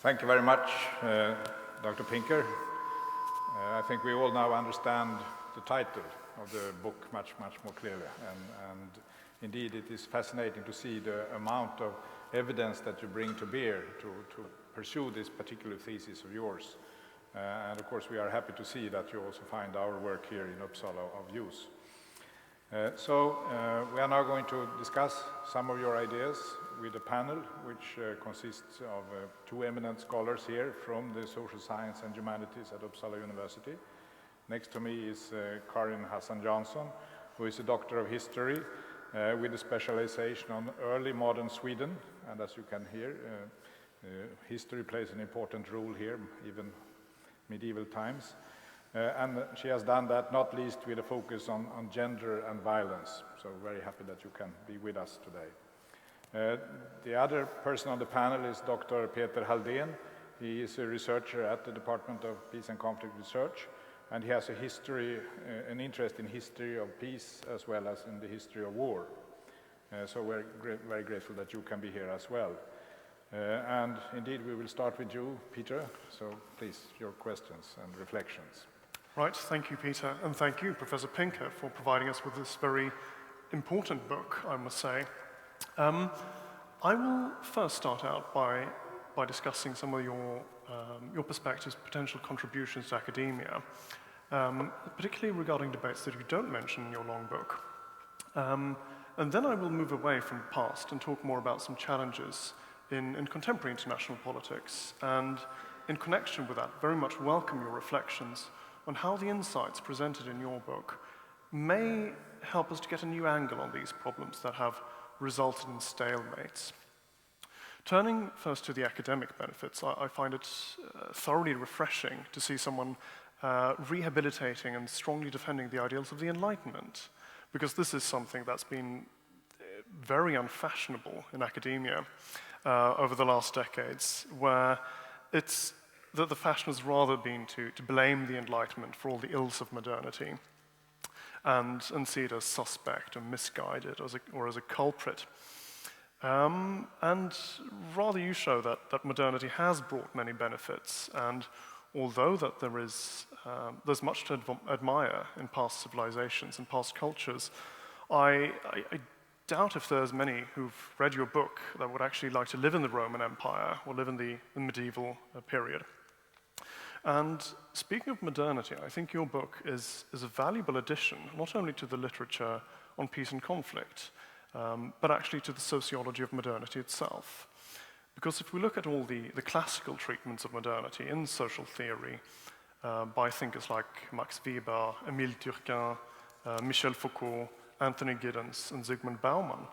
Thank you very much, Dr. Pinker. I think we all now understand the title of the book much more clearly. And indeed, it is fascinating to see the amount of evidence that you bring to bear to pursue this particular thesis of yours. And of course, we are happy to see that you also find our work here in Uppsala of use. We are now going to discuss some of your ideas with a panel which consists of two eminent scholars here from the social science and humanities at Uppsala University. Next to me is Karin Hassan Jansson, who is a doctor of history with a specialization on early modern Sweden. And as you can hear, history plays an important role here, even medieval times. And she has done that not least with a focus on gender and violence. So very happy that you can be with us today. The other person on the panel is Dr. Peter Haldén. He is a researcher at the Department of Peace and Conflict Research, and he has a history, an interest in history of peace as well as in the history of war. So we're very grateful that you can be here as well. And indeed, we will start with you, Peter. So please, your questions and reflections. Right, thank you, Peter, and thank you, Professor Pinker, for providing us with this very important book, I must say. I will first start out by discussing some of your perspectives, potential contributions to academia, particularly regarding debates that you don't mention in your long book. And then I will move away from the past and talk more about some challenges in contemporary international politics, and in connection with that, very much welcome your reflections on how the insights presented in your book may help us to get a new angle on these problems that have resulted in stalemates. Turning first to the academic benefits, I find it thoroughly refreshing to see someone rehabilitating and strongly defending the ideals of the Enlightenment, because this is something that's been very unfashionable in academia over the last decades, where the fashion has rather been to blame the Enlightenment for all the ills of modernity and see it as suspect and misguided or as a culprit. And rather you show that modernity has brought many benefits, and although that there's much to admire in past civilizations and past cultures, I doubt if there's many who've read your book that would actually like to live in the Roman Empire or live in the medieval period. And speaking of modernity, I think your book is a valuable addition, not only to the literature on peace and conflict, but actually to the sociology of modernity itself. Because if we look at all the classical treatments of modernity in social theory by thinkers like Max Weber, Émile Durkheim, Michel Foucault, Anthony Giddens, and Zygmunt Bauman,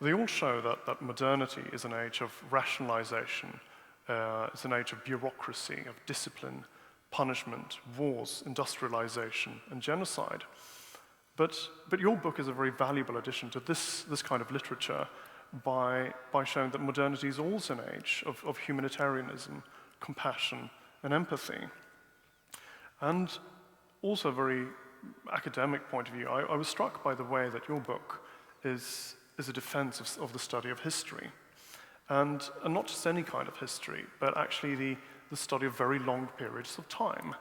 they all show that modernity is an age of rationalization, it's an age of bureaucracy, of discipline, punishment, wars, industrialization, and genocide. But your book is a very valuable addition to this kind of literature by showing that modernity is also an age of humanitarianism, compassion, and empathy. And also a very academic point of view, I was struck by the way that your book is a defense of the study of history. And not just any kind of history, but actually the study of very long periods of time.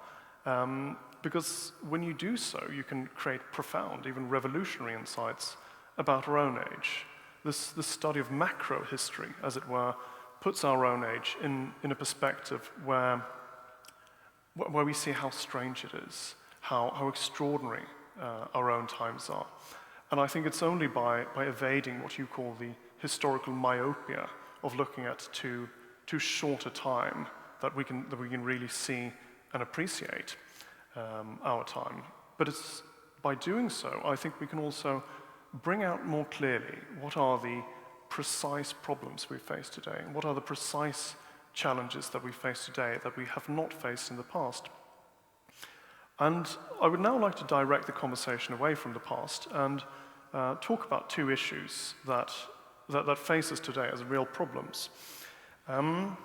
Because when you do so, you can create profound, even revolutionary insights about our own age. This study of macro history, as it were, puts our own age in a perspective where we see how strange it is, how extraordinary our own times are. And I think it's only by evading what you call the historical myopia of looking at too short a time that we can really see and appreciate our time. But it's by doing so, I think we can also bring out more clearly what are the precise problems we face today, and what are the precise challenges that we face today that we have not faced in the past. And I would now like to direct the conversation away from the past and talk about two issues that face us today as real problems. And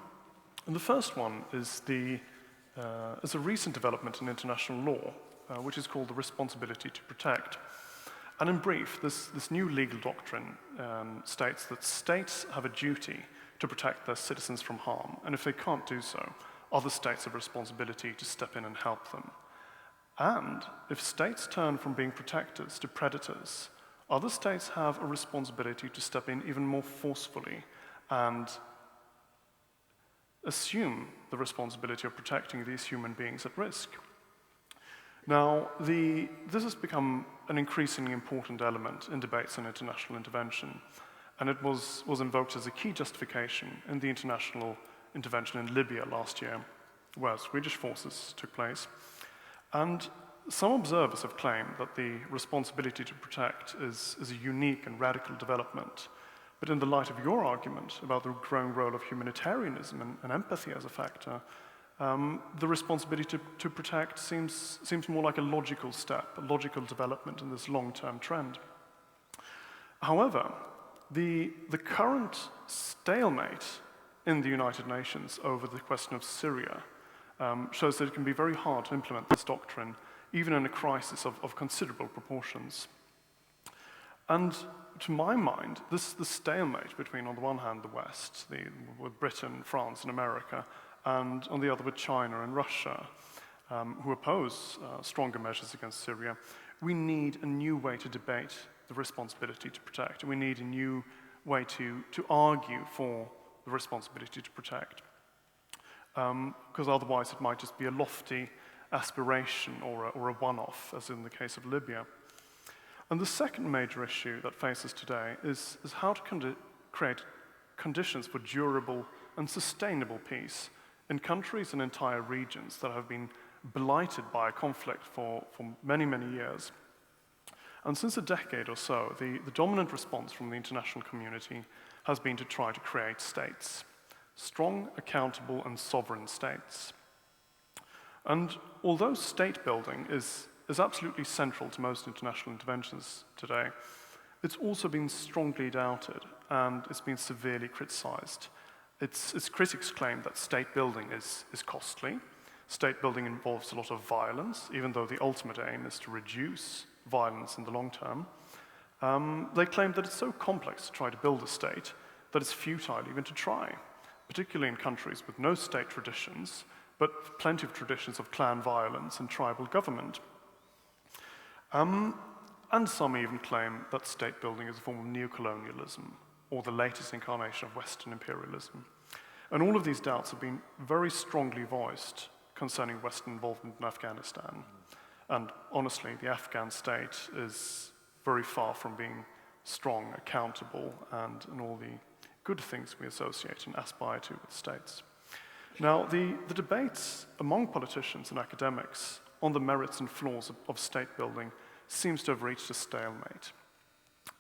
the first one is a recent development in international law, which is called the responsibility to protect. And in brief, this new legal doctrine states that states have a duty to protect their citizens from harm. And if they can't do so, other states have a responsibility to step in and help them. And if states turn from being protectors to predators, other states have a responsibility to step in even more forcefully and assume the responsibility of protecting these human beings at risk. Now, this has become an increasingly important element in debates on international intervention, and it was invoked as a key justification in the international intervention in Libya last year, where Swedish forces took place. And some observers have claimed that the responsibility to protect is a unique and radical development. But in the light of your argument about the growing role of humanitarianism and empathy as a factor, the responsibility to protect seems more like a logical step, a logical development in this long-term trend. However, the current stalemate in the United Nations over the question of Syria shows that it can be very hard to implement this doctrine, even in a crisis of considerable proportions. And to my mind, the stalemate between, on the one hand, the West, with Britain, France, and America, and on the other with China and Russia, who oppose stronger measures against Syria, we need a new way to debate the responsibility to protect. We need a new way to argue for the responsibility to protect. Because otherwise it might just be a lofty aspiration or a one-off, as in the case of Libya. And the second major issue that faces today is how to create conditions for durable and sustainable peace in countries and entire regions that have been blighted by a conflict for many, many years. And since a decade or so, the dominant response from the international community has been to try to create states, strong, accountable, and sovereign states. And although state building is absolutely central to most international interventions today, it's also been strongly doubted and it's been severely criticized. Its critics claim that state building is costly. State building involves a lot of violence, even though the ultimate aim is to reduce violence in the long term. They claim that it's so complex to try to build a state that it's futile even to try, particularly in countries with no state traditions, but plenty of traditions of clan violence and tribal government. And some even claim that state building is a form of neocolonialism, or the latest incarnation of Western imperialism. And all of these doubts have been very strongly voiced concerning Western involvement in Afghanistan. And honestly, the Afghan state is very far from being strong, accountable, and all the good things we associate and aspire to with states. Now, the debates among politicians and academics on the merits and flaws of state building seems to have reached a stalemate.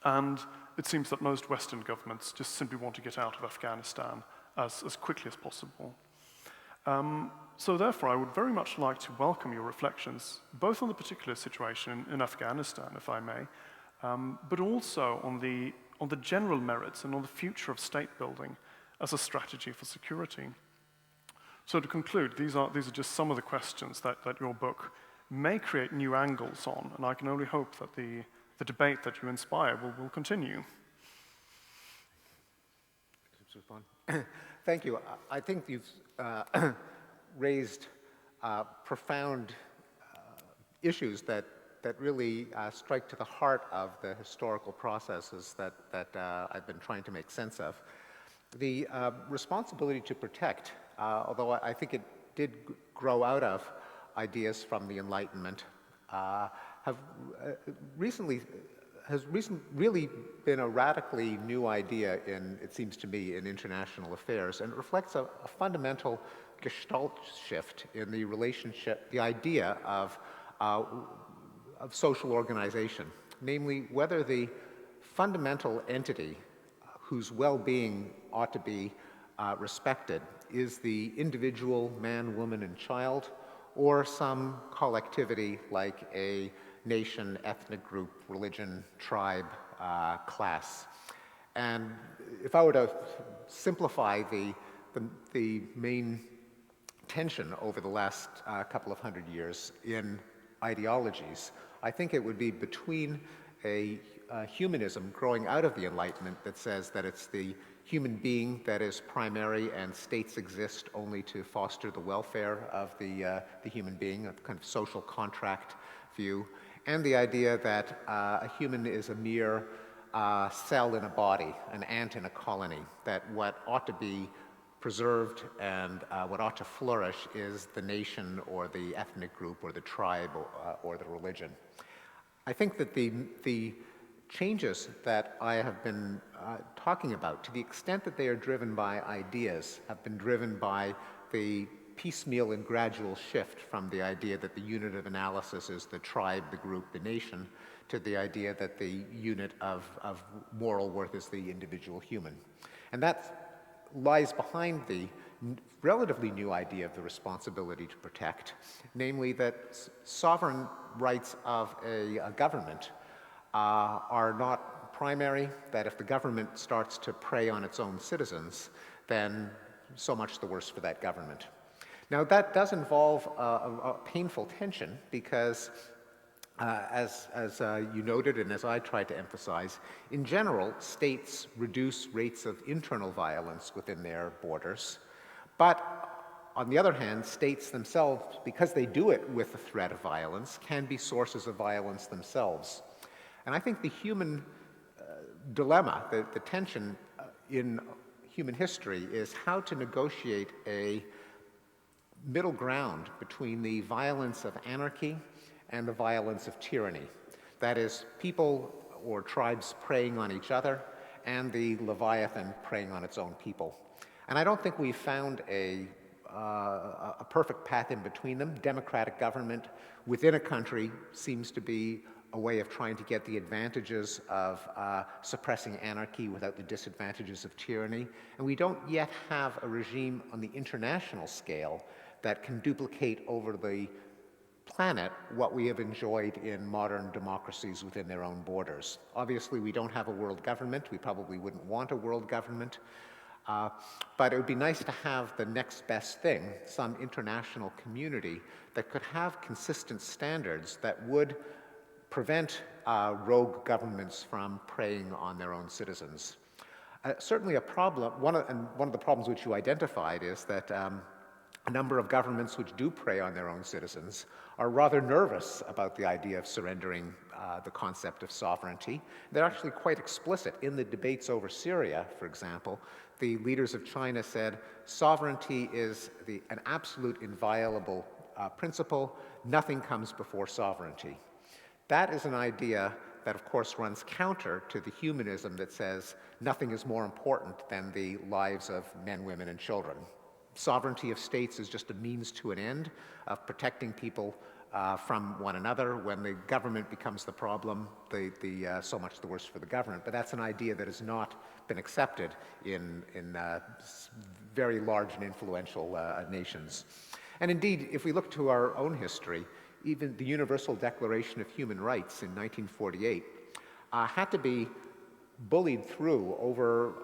And it seems that most Western governments just simply want to get out of Afghanistan as quickly as possible. So therefore, I would very much like to welcome your reflections, both on the particular situation in Afghanistan, if I may, but also on the general merits and on the future of state building as a strategy for security. So to conclude, these are just some of the questions that your book may create new angles on, and I can only hope that the debate that you inspire will continue. Thank you. I think you've raised profound issues that really strike to the heart of the historical processes that I've been trying to make sense of. The responsibility to protect, although I think it did grow out of ideas from the Enlightenment, has recently really been a radically new idea it seems to me, in international affairs, and it reflects a fundamental gestalt shift in the relationship, the idea of social organization, namely whether the fundamental entity whose well-being ought to be respected is the individual man, woman, and child, or some collectivity like a nation, ethnic group, religion, tribe, class. And if I were to simplify the main tension over the last couple of hundred years in ideologies, I think it would be between a humanism growing out of the Enlightenment that says that it's the human being that is primary and states exist only to foster the welfare of the human being, a kind of social contract view, and the idea that a human is a mere cell in a body, an ant in a colony, that what ought to be preserved and what ought to flourish is the nation or the ethnic group or the tribe or the religion. I think that the changes that I have been talking about, to the extent that they are driven by ideas, have been driven by the piecemeal and gradual shift from the idea that the unit of analysis is the tribe, the group, the nation, to the idea that the unit of moral worth is the individual human. And that lies behind the relatively new idea of the responsibility to protect, namely that sovereign rights of a government are not primary, that if the government starts to prey on its own citizens, then so much the worse for that government. Now, that does involve a painful tension because, as you noted and as I tried to emphasize, in general, states reduce rates of internal violence within their borders. But on the other hand, states themselves, because they do it with the threat of violence, can be sources of violence themselves. And I think the human dilemma, the tension in human history is how to negotiate a middle ground between the violence of anarchy and the violence of tyranny. That is, people or tribes preying on each other and the Leviathan preying on its own people. And I don't think we've found a perfect path in between them. Democratic government within a country seems to be a way of trying to get the advantages of suppressing anarchy without the disadvantages of tyranny. And we don't yet have a regime on the international scale that can duplicate over the planet what we have enjoyed in modern democracies within their own borders. Obviously, we don't have a world government. We probably wouldn't want a world government. But it would be nice to have the next best thing, some international community that could have consistent standards that would prevent rogue governments from preying on their own citizens. Certainly a problem, one of the problems which you identified is that a number of governments which do prey on their own citizens are rather nervous about the idea of surrendering the concept of sovereignty. They're actually quite explicit. In the debates over Syria, for example, the leaders of China said sovereignty is an absolute inviolable principle. Nothing comes before sovereignty. That is an idea that, of course, runs counter to the humanism that says nothing is more important than the lives of men, women, and children. Sovereignty of states is just a means to an end of protecting people from one another. When the government becomes the problem, so much the worse for the government. But that's an idea that has not been accepted in very large and influential nations. And indeed, if we look to our own history, even the Universal Declaration of Human Rights in 1948 had to be bullied through over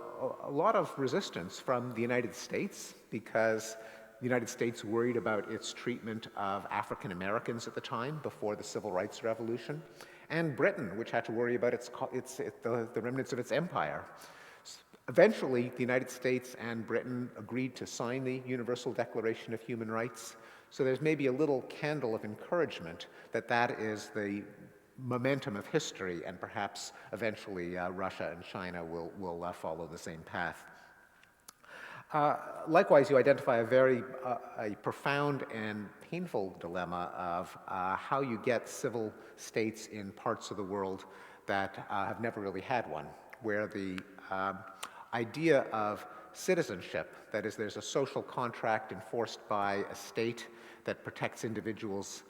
a lot of resistance from the United States, because the United States worried about its treatment of African Americans at the time before the Civil Rights Revolution, and Britain, which had to worry about the remnants of its empire. Eventually, the United States and Britain agreed to sign the Universal Declaration of Human Rights, so there's maybe a little candle of encouragement that that is the momentum of history, and perhaps eventually Russia and China will follow the same path. Likewise, you identify a very profound and painful dilemma of how you get civil states in parts of the world that have never really had one, where the idea of citizenship, that is, there's a social contract enforced by a state that protects individuals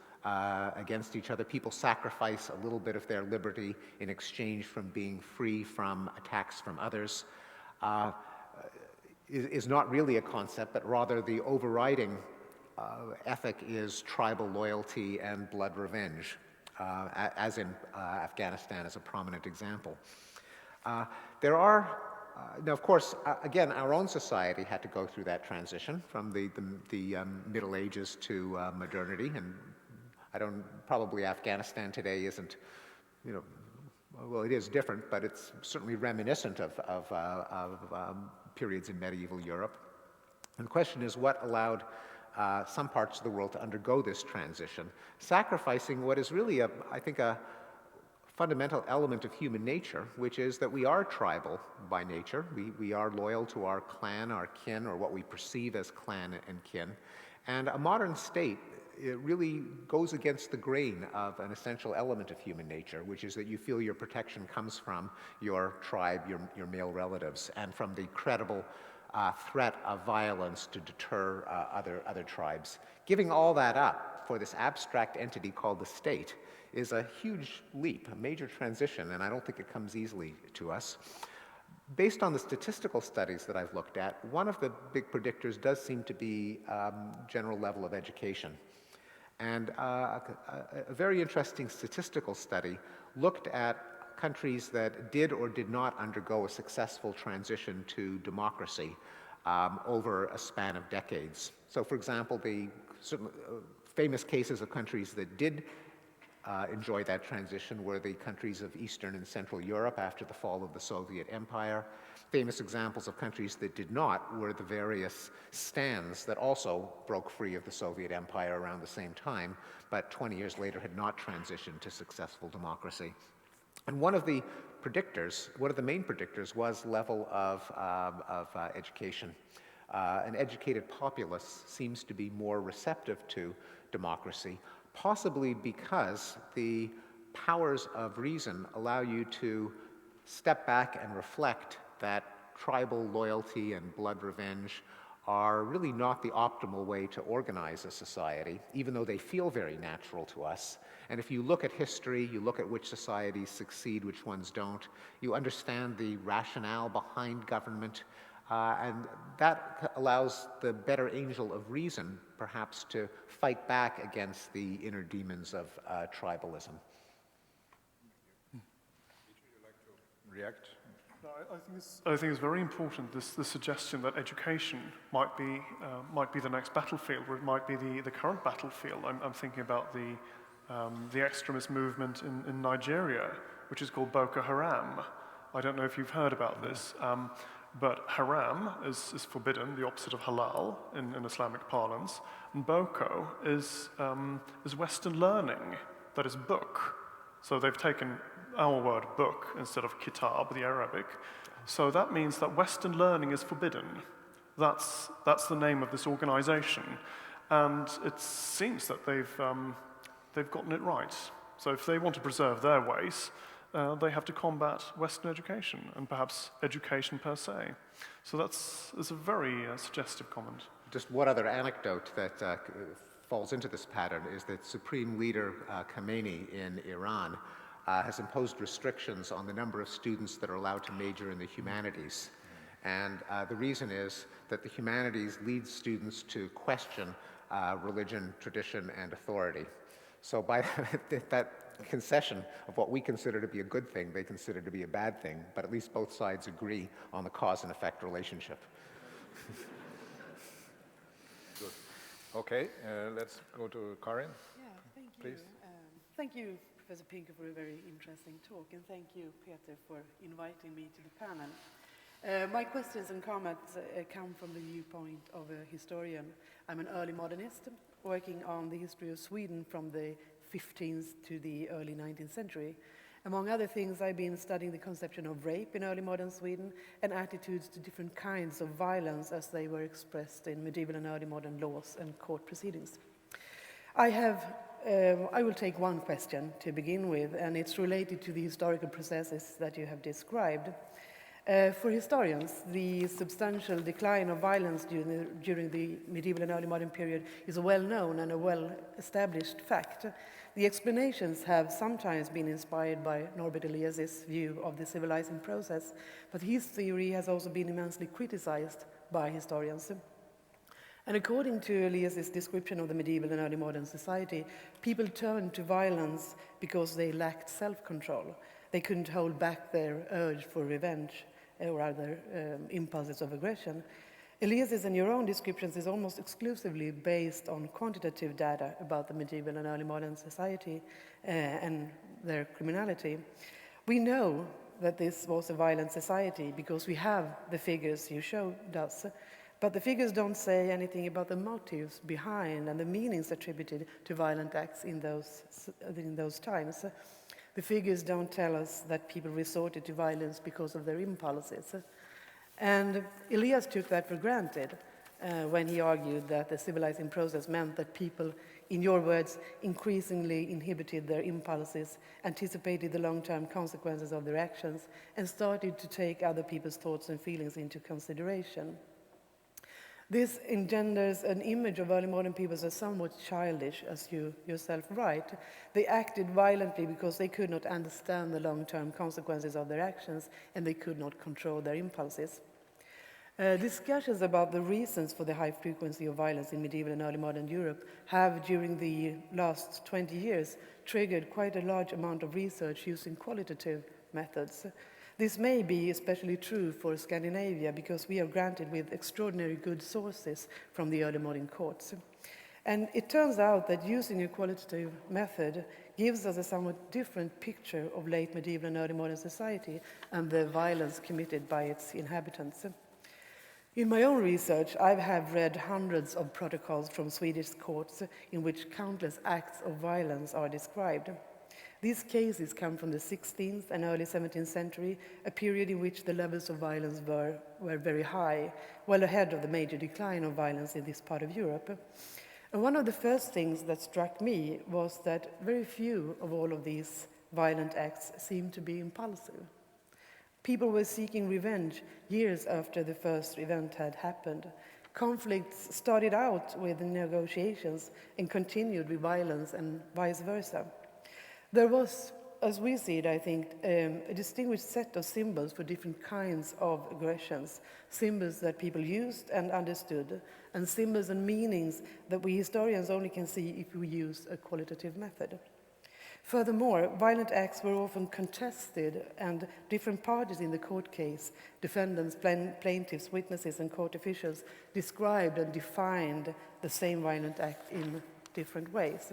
against each other. People sacrifice a little bit of their liberty in exchange from being free from attacks from others. Is not really a concept, but rather the overriding ethic is tribal loyalty and blood revenge, as in Afghanistan as a prominent example. There are, now of course, again, our own society had to go through that transition from the Middle Ages to modernity, and probably Afghanistan today isn't, well, it is different, but it's certainly reminiscent of periods in medieval Europe. And the question is, what allowed some parts of the world to undergo this transition, sacrificing what is really, I think, a fundamental element of human nature, which is that we are tribal by nature. We are loyal to our clan, our kin, or what we perceive as clan and kin. And a modern state, it really goes against the grain of an essential element of human nature, which is that you feel your protection comes from your tribe, your male relatives, and from the credible threat of violence to deter other tribes. Giving all that up for this abstract entity called the state is a huge leap, a major transition, and I don't think it comes easily to us. Based on the statistical studies that I've looked at, one of the big predictors does seem to be general level of education. And a very interesting statistical study looked at countries that did or did not undergo a successful transition to democracy over a span of decades. So, for example, the famous cases of countries that did enjoy that transition were the countries of Eastern and Central Europe after the fall of the Soviet Empire. Famous examples of countries that did not were the various stands that also broke free of the Soviet Empire around the same time, but 20 years later had not transitioned to successful democracy. And one of the main predictors was level of education. An educated populace seems to be more receptive to democracy, possibly because the powers of reason allow you to step back and reflect that tribal loyalty and blood revenge are really not the optimal way to organize a society, even though they feel very natural to us. And if you look at history, you look at which societies succeed, which ones don't, you understand the rationale behind government, and that allows the better angel of reason, perhaps, to fight back against the inner demons of tribalism. Peter, would you like to react? No, I think it's very important, this suggestion that education might be the next battlefield, or it might be the current battlefield. I'm thinking about the extremist movement in Nigeria, which is called Boko Haram. I don't know if you've heard about this, but haram is forbidden, the opposite of halal in Islamic parlance, and Boko is Western learning, that is book. So they've taken our word book instead of kitab, the Arabic. So that means that Western learning is forbidden. That's the name of this organization. And it seems that they've gotten it right. So if they want to preserve their ways, they have to combat Western education and perhaps education per se. So that's a very suggestive comment. Just one other anecdote that falls into this pattern is that Supreme Leader Khamenei in Iran has imposed restrictions on the number of students that are allowed to major in the humanities. And the reason is that the humanities leads students to question religion, tradition, and authority. So by that concession of what we consider to be a good thing, they consider to be a bad thing, but at least both sides agree on the cause and effect relationship. Good. Okay, let's go to Karin. Yeah, thank you. Please. Thank you, Professor Pinker, for a very interesting talk, and thank you, Peter, for inviting me to the panel. My questions and comments come from the viewpoint of a historian. I'm an early modernist, working on the history of Sweden from the 15th to the early 19th century. Among other things, I've been studying the conception of rape in early modern Sweden and attitudes to different kinds of violence as they were expressed in medieval and early modern laws and court proceedings. I will take one question to begin with, and it's related to the historical processes that you have described. For historians, the substantial decline of violence during the medieval and early modern period is a well-known and a well-established fact. The explanations have sometimes been inspired by Norbert Elias's view of the civilizing process, but his theory has also been immensely criticized by historians. And according to Elias's description of the medieval and early modern society, people turned to violence because they lacked self-control. They couldn't hold back their urge for revenge or other impulses of aggression. Elias's and your own descriptions is almost exclusively based on quantitative data about the medieval and early modern society and their criminality. We know that this was a violent society because we have the figures you showed us. But the figures don't say anything about the motives behind and the meanings attributed to violent acts in those times. The figures don't tell us that people resorted to violence because of their impulses. And Elias took that for granted when he argued that the civilizing process meant that people, in your words, increasingly inhibited their impulses, anticipated the long-term consequences of their actions, and started to take other people's thoughts and feelings into consideration. This engenders an image of early modern peoples as somewhat childish, as you yourself write. They acted violently because they could not understand the long-term consequences of their actions, and they could not control their impulses. Discussions about the reasons for the high frequency of violence in medieval and early modern Europe have, during the last 20 years, triggered quite a large amount of research using qualitative methods. This may be especially true for Scandinavia because we are granted with extraordinary good sources from the early modern courts. And it turns out that using a qualitative method gives us a somewhat different picture of late medieval and early modern society and the violence committed by its inhabitants. In my own research, I have read hundreds of protocols from Swedish courts in which countless acts of violence are described. These cases come from the 16th and early 17th century, a period in which the levels of violence were very high, well ahead of the major decline of violence in this part of Europe. And one of the first things that struck me was that very few of all of these violent acts seemed to be impulsive. People were seeking revenge years after the first event had happened. Conflicts started out with negotiations and continued with violence and vice versa. There was, as we see it, I think, a distinguished set of symbols for different kinds of aggressions, symbols that people used and understood, and symbols and meanings that we historians only can see if we use a qualitative method. Furthermore, violent acts were often contested, and different parties in the court case, defendants, plaintiffs, witnesses, and court officials, described and defined the same violent act in different ways.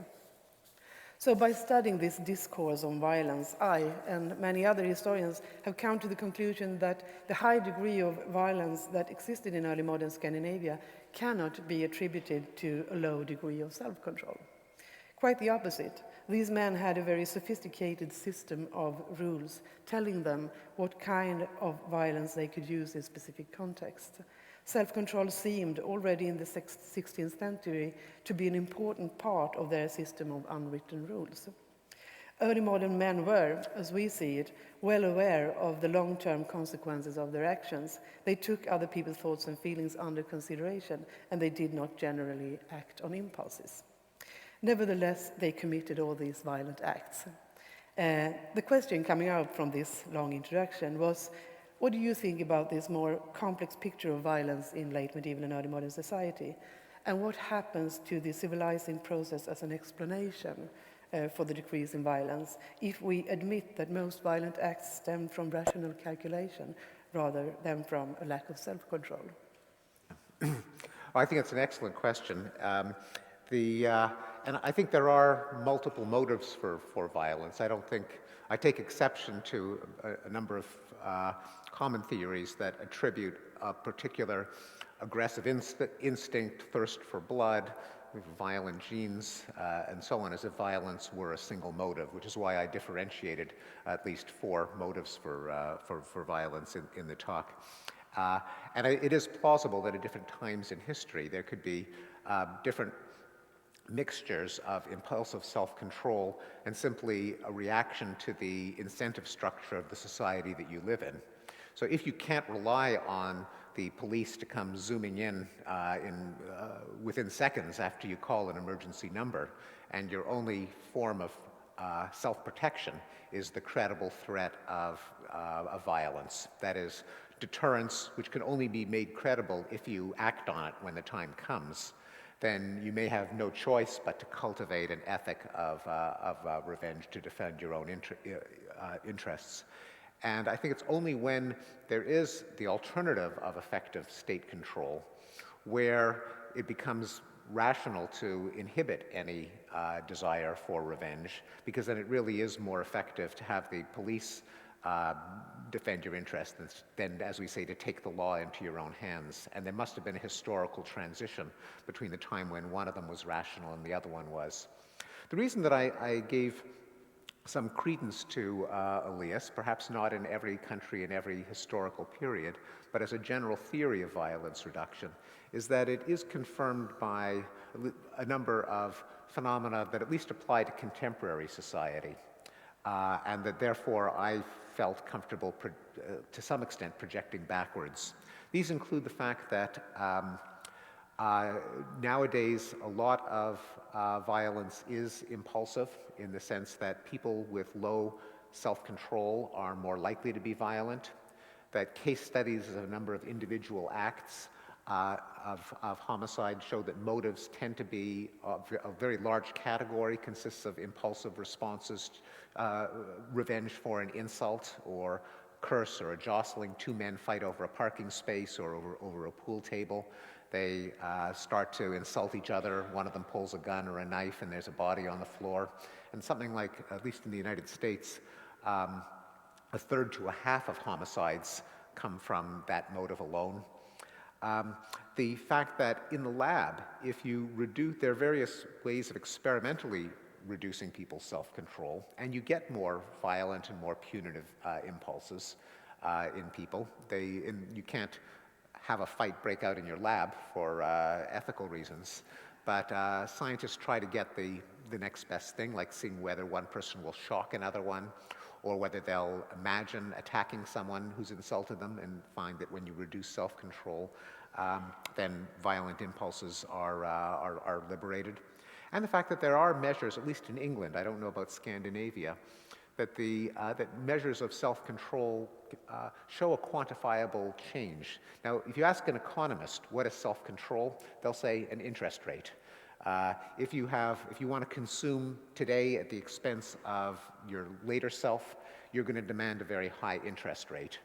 So by studying this discourse on violence, I and many other historians have come to the conclusion that the high degree of violence that existed in early modern Scandinavia cannot be attributed to a low degree of self-control. Quite the opposite. These men had a very sophisticated system of rules telling them what kind of violence they could use in specific contexts. Self-control seemed already in the 16th century to be an important part of their system of unwritten rules. Early modern men were, as we see it, well aware of the long-term consequences of their actions. They took other people's thoughts and feelings under consideration, and they did not generally act on impulses. Nevertheless, they committed all these violent acts. The question coming out from this long introduction was, what do you think about this more complex picture of violence in late medieval and early modern society? And what happens to the civilizing process as an explanation for the decrease in violence if we admit that most violent acts stem from rational calculation rather than from a lack of self-control? I think it's an excellent question. And I think there are multiple motives for violence. I take exception to a number of common theories that attribute a particular aggressive instinct, thirst for blood, violent genes, and so on, as if violence were a single motive, which is why I differentiated at least 4 motives for violence in the talk. And it is plausible that at different times in history there could be different mixtures of impulsive self-control and simply a reaction to the incentive structure of the society that you live in. So if you can't rely on the police to come zooming in within seconds after you call an emergency number, and your only form of self-protection is the credible threat of violence, that is, deterrence, which can only be made credible if you act on it when the time comes, then you may have no choice but to cultivate an ethic of revenge to defend your own interests. And I think it's only when there is the alternative of effective state control where it becomes rational to inhibit any desire for revenge, because then it really is more effective to have the police defend your interest than, as we say, to take the law into your own hands. And there must have been a historical transition between the time when one of them was rational and the other one was. The reason that I gave some credence to Elias, perhaps not in every country in every historical period, but as a general theory of violence reduction, is that it is confirmed by a number of phenomena that at least apply to contemporary society, and that therefore I felt comfortable to some extent projecting backwards. These include the fact that nowadays a lot of violence is impulsive, in the sense that people with low self-control are more likely to be violent, that case studies of a number of individual acts of homicide show that motives tend to be a very large category, consists of impulsive responses, revenge for an insult or curse or a jostling. Two men fight over a parking space or over a pool table. They start to insult each other. One of them pulls a gun or a knife and there's a body on the floor. And something like, at least in the United States, a third to a half of homicides come from that motive alone. The fact that in the lab, if you reduce, there are various ways of experimentally reducing people's self-control, and you get more violent and more punitive impulses in people. You can't have a fight break out in your lab for ethical reasons, but scientists try to get the next best thing, like seeing whether one person will shock another one, or whether they'll imagine attacking someone who's insulted them, and find that when you reduce self-control, then violent impulses are liberated. And the fact that there are measures, at least in England, I don't know about Scandinavia, that that measures of self-control show a quantifiable change. Now, if you ask an economist what is self-control, they'll say an interest rate. If you want to consume today at the expense of your later self, you're going to demand a very high interest rate.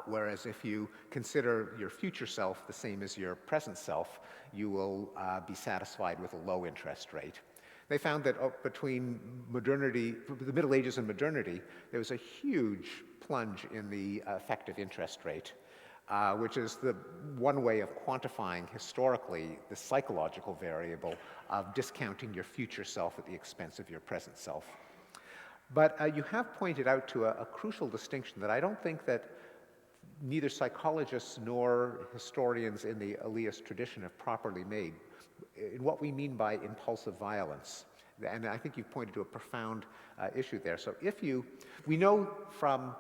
Whereas if you consider your future self the same as your present self, you will be satisfied with a low interest rate. They found that between modernity, the Middle Ages and modernity, there was a huge plunge in the effective interest rate, which is the one way of quantifying historically the psychological variable of discounting your future self at the expense of your present self. But you have pointed out to a crucial distinction that I don't think that neither psychologists nor historians in the Elias tradition have properly made, in what we mean by impulsive violence. And I think you've pointed to a profound issue there. So we know from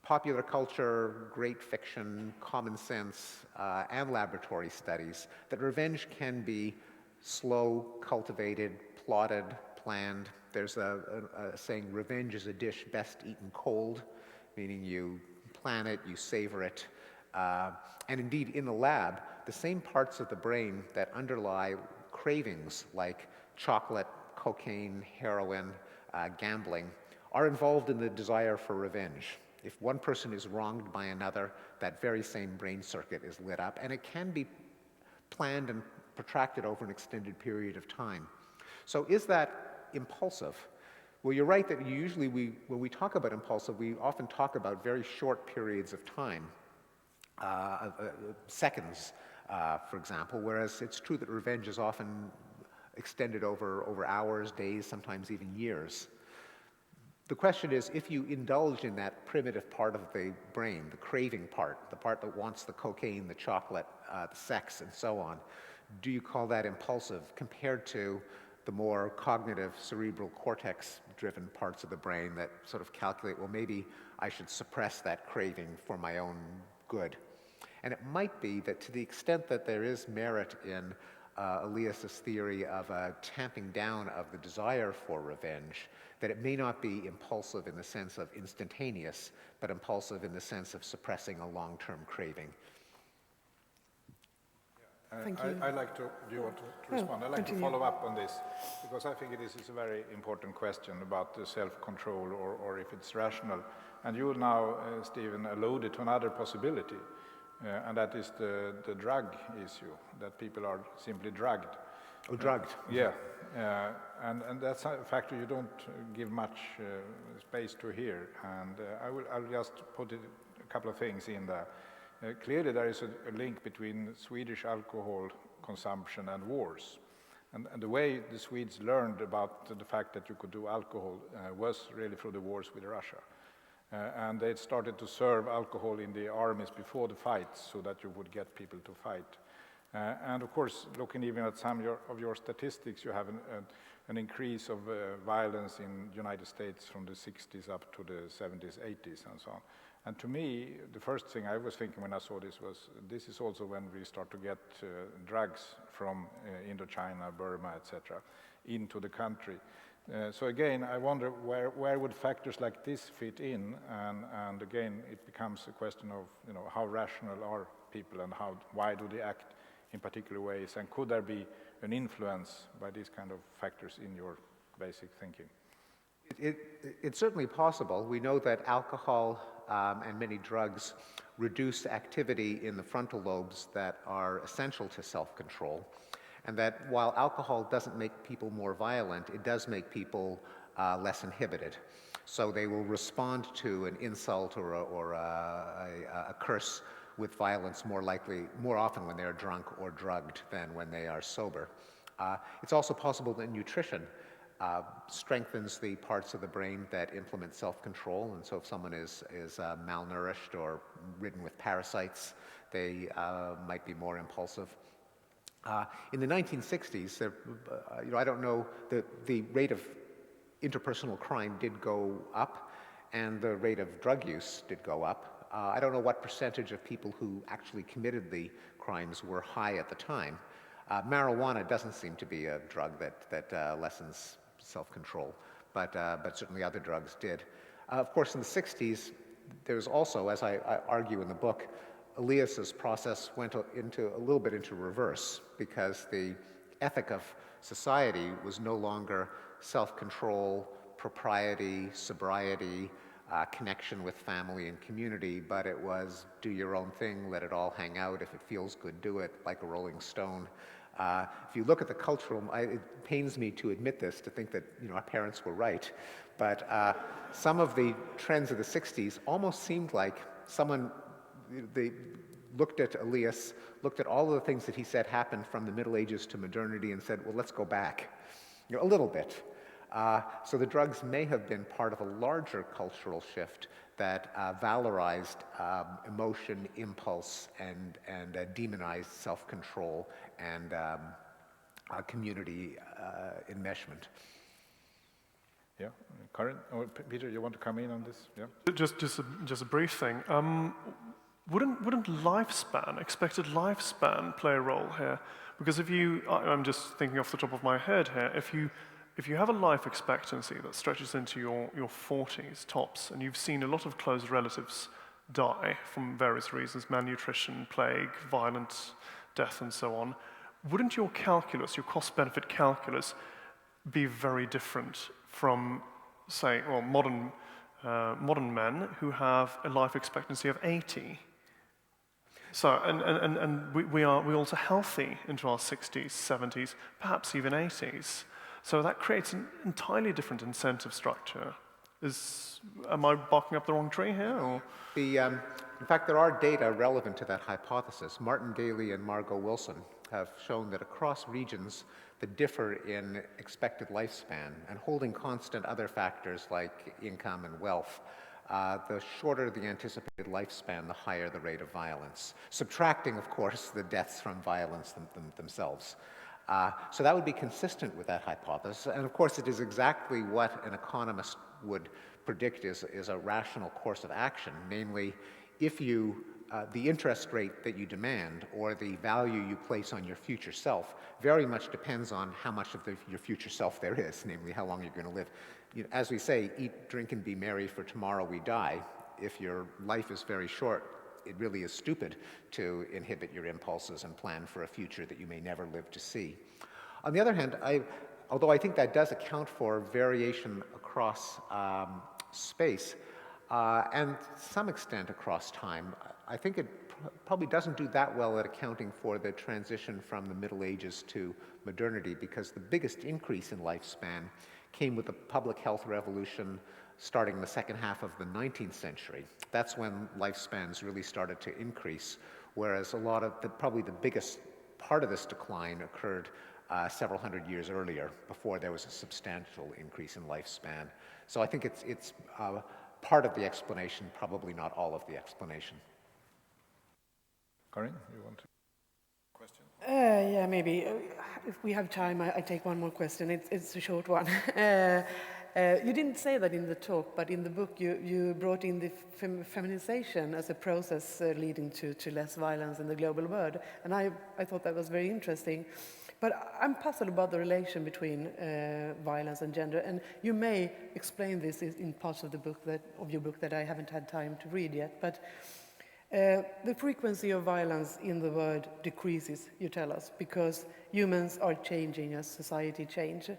popular culture, great fiction, common sense, and laboratory studies that revenge can be slow, cultivated, plotted, planned. There's a saying, revenge is a dish best eaten cold, meaning you plan it, you savor it. And indeed, in the lab, the same parts of the brain that underlie cravings like chocolate, cocaine, heroin, gambling, are involved in the desire for revenge. If one person is wronged by another, that very same brain circuit is lit up, and it can be planned and protracted over an extended period of time. So is that impulsive? Well, you're right that usually when we talk about impulsive, we often talk about very short periods of time, seconds, for example, whereas it's true that revenge is often extended over hours, days, sometimes even years. The question is, if you indulge in that primitive part of the brain, the craving part, the part that wants the cocaine, the chocolate, the sex, and so on, do you call that impulsive compared to the more cognitive cerebral cortex-driven parts of the brain that sort of calculate, well, maybe I should suppress that craving for my own good? And it might be that to the extent that there is merit in Elias's theory of a tamping down of the desire for revenge, that it may not be impulsive in the sense of instantaneous, but impulsive in the sense of suppressing a long-term craving. Thank you. I'd like to, do you want to respond? I'd like to follow up on this, because I think this is a very important question about the self-control or if it's rational. And you now, Stephen, alluded to another possibility, and that is the drug issue, that people are simply drugged. Oh, drugged. Yeah, and that's a factor you don't give much space to here. And I'll just put a couple of things in there. Clearly there is a link between Swedish alcohol consumption and wars. And the way the Swedes learned about the fact that you could do alcohol was really through the wars with Russia. And they started to serve alcohol in the armies before the fights so that you would get people to fight. And of course, looking even at some of your statistics, you have an increase of violence in the United States from the 60s up to the 70s, 80s, and so on. And to me, the first thing I was thinking when I saw this was, this is also when we start to get drugs from Indochina, Burma, etc., into the country. So again, I wonder where would factors like this fit in, and again, it becomes a question of how rational are people and why do they act in particular ways, and could there be an influence by these kind of factors in your basic thinking? It's certainly possible. We know that alcohol and many drugs reduce activity in the frontal lobes that are essential to self-control, and that while alcohol doesn't make people more violent, it does make people less inhibited. So they will respond to an insult or a curse with violence more often when they're drunk or drugged than when they are sober. It's also possible that nutrition strengthens the parts of the brain that implement self-control, and so if someone is malnourished or ridden with parasites, they might be more impulsive. In the 1960s, I don't know, the rate of interpersonal crime did go up, and the rate of drug use did go up. I don't know what percentage of people who actually committed the crimes were high at the time. Marijuana doesn't seem to be a drug that lessens self-control, but certainly other drugs did. Of course, in the 60s, there's also, as I argue in the book, Elias's process went a little bit into reverse, because the ethic of society was no longer self-control, propriety, sobriety, connection with family and community, but it was do your own thing, let it all hang out. If it feels good, do it, like a rolling stone. If you look at the cultural, it pains me to admit this, to think that our parents were right, but some of the trends of the 60s almost seemed like they looked at Elias, looked at all of the things that he said happened from the Middle Ages to modernity, and said, well, let's go back a little bit. So the drugs may have been part of a larger cultural shift that valorized emotion, impulse, and demonized self-control and community enmeshment. Yeah, Karin or Peter, you want to come in on this? Yeah. Just a brief thing. Wouldn't lifespan, expected lifespan, play a role here? Because I'm just thinking off the top of my head here, if you have a life expectancy that stretches into your 40s tops, and you've seen a lot of close relatives die from various reasons, malnutrition, plague, violent death, and so on, wouldn't your calculus, your cost-benefit calculus, be very different from, say, well, modern men who have a life expectancy of 80? So, and we are also healthy into our 60s, 70s, perhaps even 80s. So that creates an entirely different incentive structure. Am I barking up the wrong tree here? Or? In fact, there are data relevant to that hypothesis. Martin Daly and Margot Wilson have shown that across regions that differ in expected lifespan and holding constant other factors like income and wealth, the shorter the anticipated lifespan, the higher the rate of violence, subtracting, of course, the deaths from violence themselves. So that would be consistent with that hypothesis, and of course it is exactly what an economist would predict is a rational course of action, namely, if the interest rate that you demand or the value you place on your future self very much depends on how much of your future self there is, namely how long you're going to live. As we say, eat, drink, and be merry, for tomorrow we die. If your life is very short, it really is stupid to inhibit your impulses and plan for a future that you may never live to see. On the other hand, although I think that does account for variation across space and to some extent across time, I think it probably doesn't do that well at accounting for the transition from the Middle Ages to modernity, because the biggest increase in lifespan came with the public health revolution starting in the second half of the 19th century. That's when lifespans really started to increase, whereas a lot of probably the biggest part of this decline occurred several hundred years earlier, before there was a substantial increase in lifespan. So I think it's part of the explanation, probably not all of the explanation. Karin, you want to question? Yeah, maybe. If we have time, I take one more question. It's a short one. You didn't say that in the talk, but in the book you brought in the feminization as a process leading to less violence in the global world. And I thought that was very interesting. But I'm puzzled about the relation between violence and gender. And you may explain this in parts of your book that I haven't had time to read yet. But the frequency of violence in the world decreases, you tell us, because humans are changing as society changes.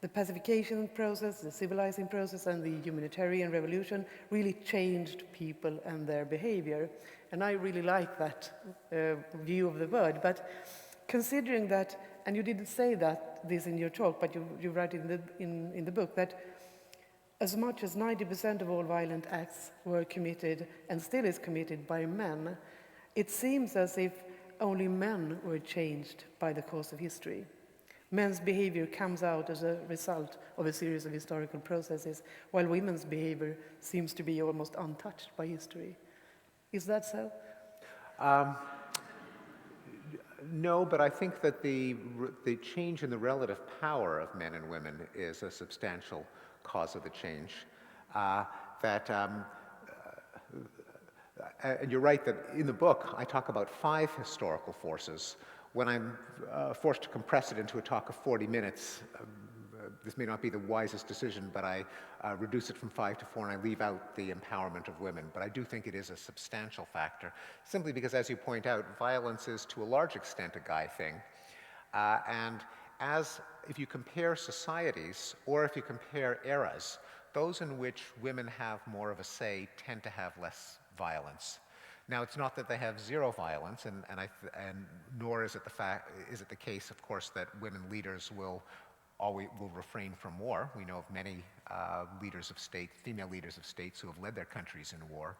The pacification process, the civilizing process, and the humanitarian revolution really changed people and their behavior. And I really like that view of the world. But considering that, and you didn't say this in your talk, but you write in the book, that as much as 90% of all violent acts were committed and still is committed by men, it seems as if only men were changed by the course of history. Men's behavior comes out as a result of a series of historical processes, while women's behavior seems to be almost untouched by history. Is that so? No, but I think that the change in the relative power of men and women is a substantial cause of the change. And you're right that in the book I talk about 5 historical forces. When I'm forced to compress it into a talk of 40 minutes, this may not be the wisest decision, but I reduce it from 5 to 4 and I leave out the empowerment of women. But I do think it is a substantial factor, simply because, as you point out, violence is to a large extent a guy thing. And if you compare societies, or if you compare eras, those in which women have more of a say tend to have less violence. Now, it's not that they have zero violence, and nor is it the case, of course, that women leaders will refrain from war. We know of many leaders of state, female leaders of states, who have led their countries in war.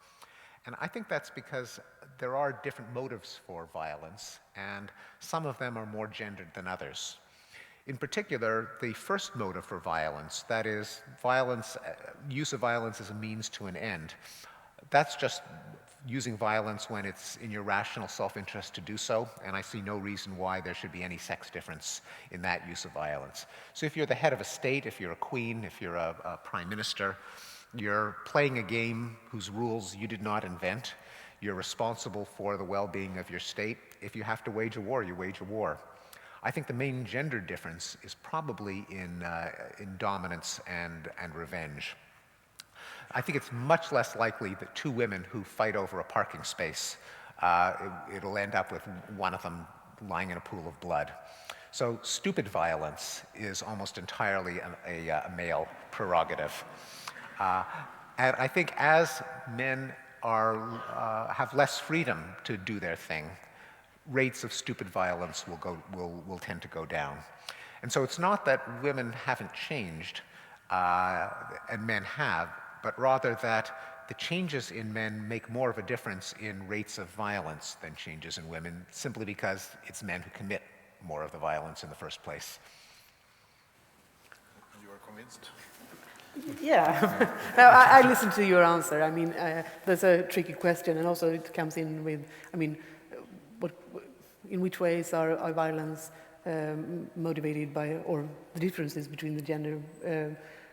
And I think that's because there are different motives for violence, and some of them are more gendered than others. In particular, the first motive for violence, that is, use of violence as a means to an end, that's just using violence when it's in your rational self-interest to do so, and I see no reason why there should be any sex difference in that use of violence. So if you're the head of a state, if you're a queen, if you're a prime minister, you're playing a game whose rules you did not invent. You're responsible for the well-being of your state. If you have to wage a war, you wage a war. I think the main gender difference is probably in dominance and revenge. I think it's much less likely that 2 women who fight over a parking space, it'll end up with one of them lying in a pool of blood. So stupid violence is almost entirely a male prerogative. And I think as men have less freedom to do their thing, rates of stupid violence will tend to go down. And so it's not that women haven't changed and men have, but rather that the changes in men make more of a difference in rates of violence than changes in women, simply because it's men who commit more of the violence in the first place. You are convinced? Yeah. Now, I listened to your answer. I mean, that's a tricky question, and also it comes in with, I mean, in which ways are violence motivated by, or the differences between the gender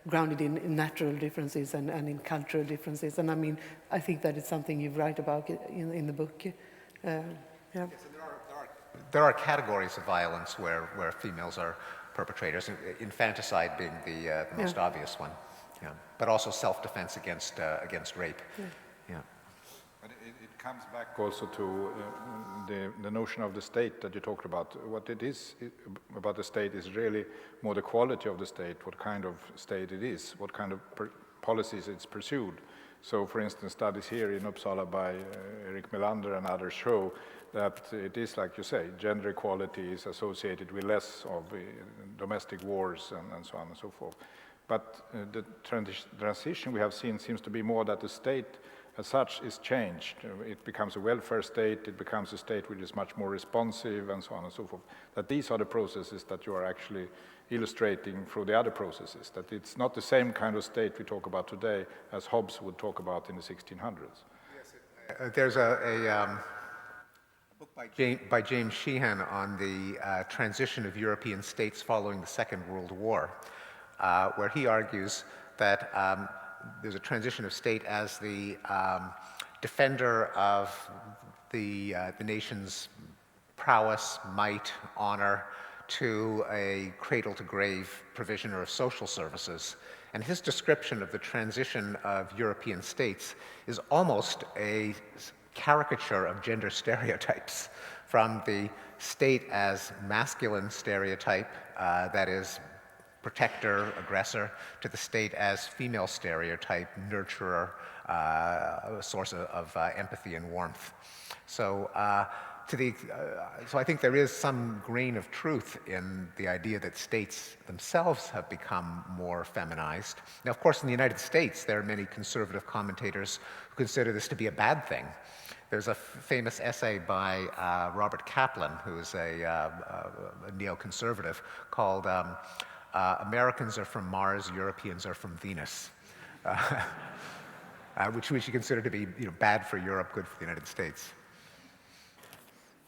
grounded in natural differences and in cultural differences. And I mean, I think that it's something you write about in the book. Yeah. Yes, there are categories of violence where females are perpetrators, infanticide being the most obvious one. Yeah. But also self-defense against rape. Yeah. Yeah. But it comes back also to the notion of the state that you talked about. What it is about the state is really more the quality of the state, what kind of state it is, what kind of policies it's pursued. So, for instance, studies here in Uppsala by Erik Melander and others show that it is, like you say, gender equality is associated with less of domestic wars and so on and so forth. But the transition we have seen seems to be more that the state as such is changed. It becomes a welfare state, it becomes a state which is much more responsive and so on and so forth. That these are the processes that you are actually illustrating through the other processes, that it's not the same kind of state we talk about today as Hobbes would talk about in the 1600s. Yes, there's a book by James Sheehan on the transition of European states following the Second World War, where he argues that there's a transition of state as the defender of the nation's prowess, might, honor, to a cradle-to-grave provisioner of social services. And his description of the transition of European states is almost a caricature of gender stereotypes, from the state as masculine stereotype, that is protector, aggressor, to the state as female stereotype, nurturer, a source of empathy and warmth. So, so I think there is some grain of truth in the idea that states themselves have become more feminized. Now, of course, in the United States, there are many conservative commentators who consider this to be a bad thing. There's a famous essay by Robert Kaplan, who is a neoconservative, called Americans Are From Mars, Europeans Are From Venus, which we should consider to be bad for Europe, good for the United States.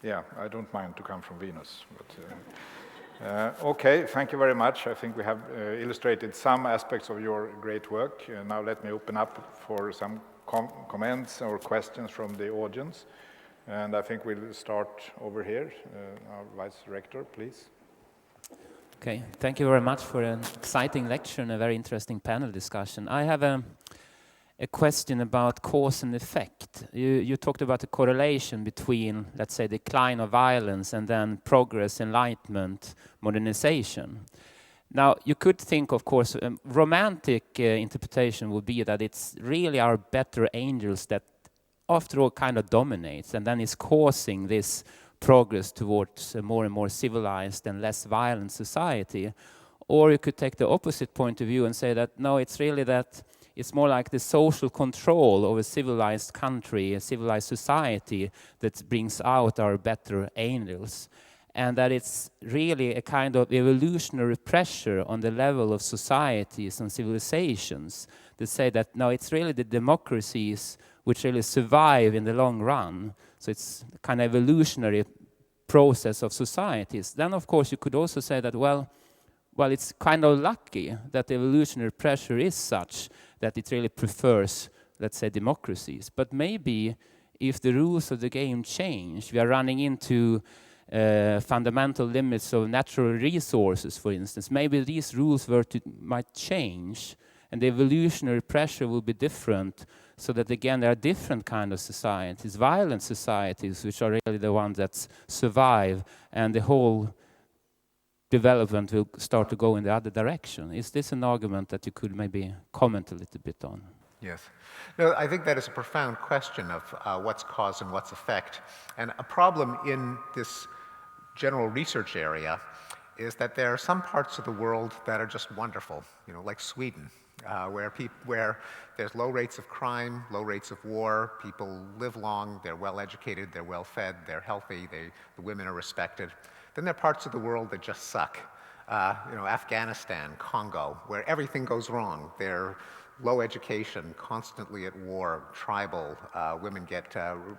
Yeah, I don't mind to come from Venus. But, okay, thank you very much. I think we have illustrated some aspects of your great work. Now let me open up for some comments or questions from the audience. And I think we'll start over here. Our Vice Rector, please. Okay, thank you very much for an exciting lecture and a very interesting panel discussion. I have a question about cause and effect. You talked about the correlation between, let's say, decline of violence and then progress, enlightenment, modernization. Now, you could think, of course, romantic interpretation would be that it's really our better angels that, after all, kind of dominates, and then is causing this progress towards a more and more civilized and less violent society. Or you could take the opposite point of view and say that, no, it's really that it's more like the social control of a civilized country, a civilized society, that brings out our better angels. And that it's really a kind of evolutionary pressure on the level of societies and civilizations that say that, no, it's really the democracies which really survive in the long run. So it's a kind of evolutionary process of societies. Then, of course, you could also say that, well, it's kind of lucky that the evolutionary pressure is such that it really prefers, let's say, democracies. But maybe if the rules of the game change, we are running into fundamental limits of natural resources, for instance. Maybe these rules might change, and the evolutionary pressure will be different, so that, again, there are different kind of societies, violent societies, which are really the ones that survive, and the whole development will start to go in the other direction. Is this an argument that you could maybe comment a little bit on? Yes. No, I think that is a profound question of what's cause and what's effect. And a problem in this general research area is that there are some parts of the world that are just wonderful, like Sweden, where there's low rates of crime, low rates of war, people live long, they're well educated, they're well fed, they're healthy, the women are respected. Then there are parts of the world that just suck. Afghanistan, Congo, where everything goes wrong. They're low education, constantly at war, tribal, women get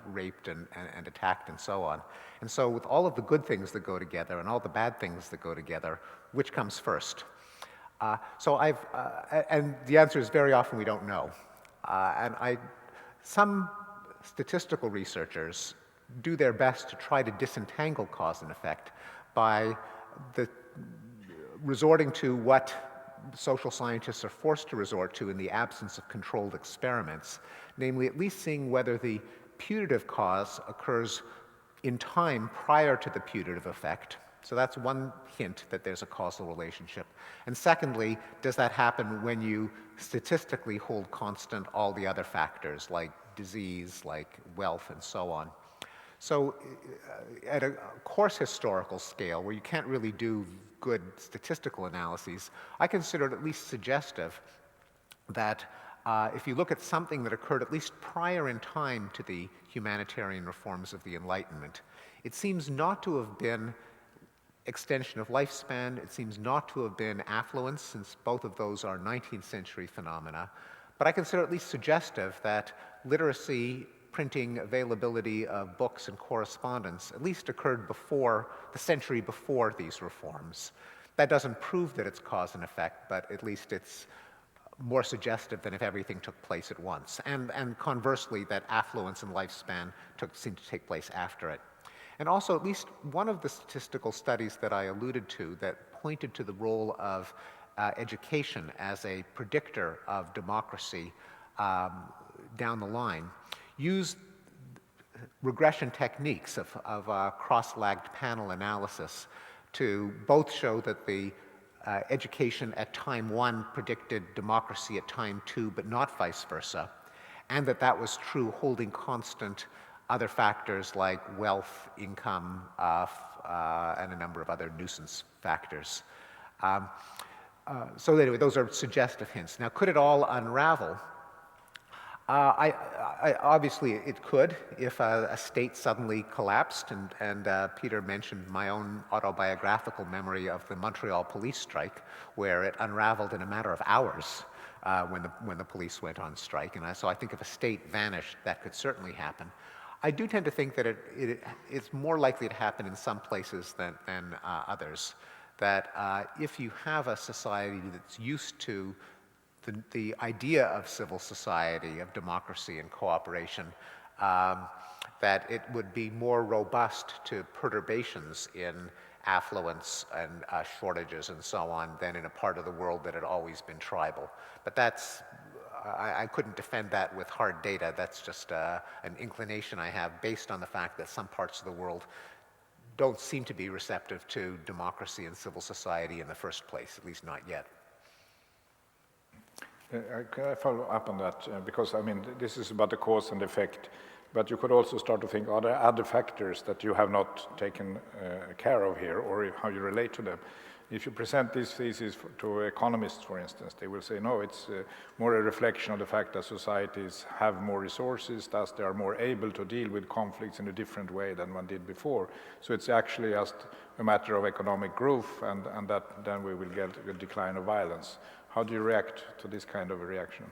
raped and attacked and so on. And so with all of the good things that go together and all the bad things that go together, which comes first? And the answer is very often we don't know. Some statistical researchers do their best to try to disentangle cause and effect by resorting to what social scientists are forced to resort to in the absence of controlled experiments, namely at least seeing whether the putative cause occurs in time prior to the putative effect, So that's one hint that there's a causal relationship. And secondly, does that happen when you statistically hold constant all the other factors like disease, like wealth, and so on? So at a coarse historical scale, where you can't really do good statistical analyses, I consider it at least suggestive that if you look at something that occurred at least prior in time to the humanitarian reforms of the Enlightenment, it seems not to have been extension of lifespan, it seems not to have been affluence, since both of those are 19th century phenomena, but I consider at least suggestive that literacy, printing, availability of books and correspondence at least occurred before, the century before these reforms. That doesn't prove that it's cause and effect, but at least it's more suggestive than if everything took place at once. And conversely, that affluence and lifespan seemed to take place after it. And also, at least one of the statistical studies that I alluded to that pointed to the role of education as a predictor of democracy down the line used regression techniques of cross-lagged panel analysis to both show that the education at time 1 predicted democracy at time 2, but not vice versa, and that was true holding constant other factors like wealth, income, and a number of other nuisance factors. So anyway, those are suggestive hints. Now, could it all unravel? Obviously, it could if a state suddenly collapsed, and Peter mentioned my own autobiographical memory of the Montreal police strike, where it unraveled in a matter of hours when the police went on strike. And so I think if a state vanished, that could certainly happen. I do tend to think that it's more likely to happen in some places than others. That if you have a society that's used to the idea of civil society, of democracy and cooperation, that it would be more robust to perturbations in affluence and shortages and so on than in a part of the world that had always been tribal. But that's, I couldn't defend that with hard data. That's just an inclination I have based on the fact that some parts of the world don't seem to be receptive to democracy and civil society in the first place, at least not yet. Can I follow up on that? Because, I mean, this is about the cause and effect, but you could also start to think, are there other factors that you have not taken care of here, or how you relate to them? If you present this thesis to economists, for instance, they will say, no, it's more a reflection of the fact that societies have more resources, thus they are more able to deal with conflicts in a different way than one did before. So it's actually just a matter of economic growth, and that then we will get a decline of violence. How do you react to this kind of a reaction?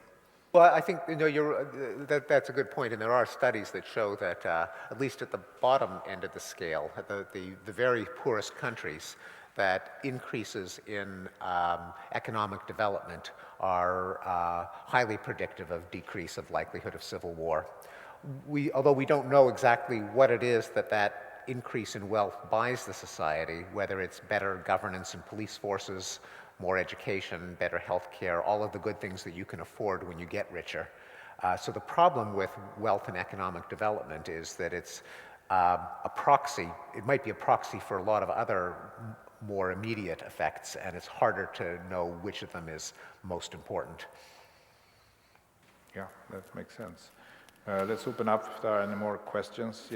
Well, I think that's a good point, and there are studies that show that at least at the bottom end of the scale, the very poorest countries, that increases in economic development are highly predictive of decrease of likelihood of civil war. Although we don't know exactly what it is that increase in wealth buys the society, whether it's better governance and police forces, more education, better health care, all of the good things that you can afford when you get richer. So the problem with wealth and economic development is that it's a proxy. It might be a proxy for a lot of other more immediate effects, and it's harder to know which of them is most important. Yeah, that makes sense. Let's open up if there are any more questions.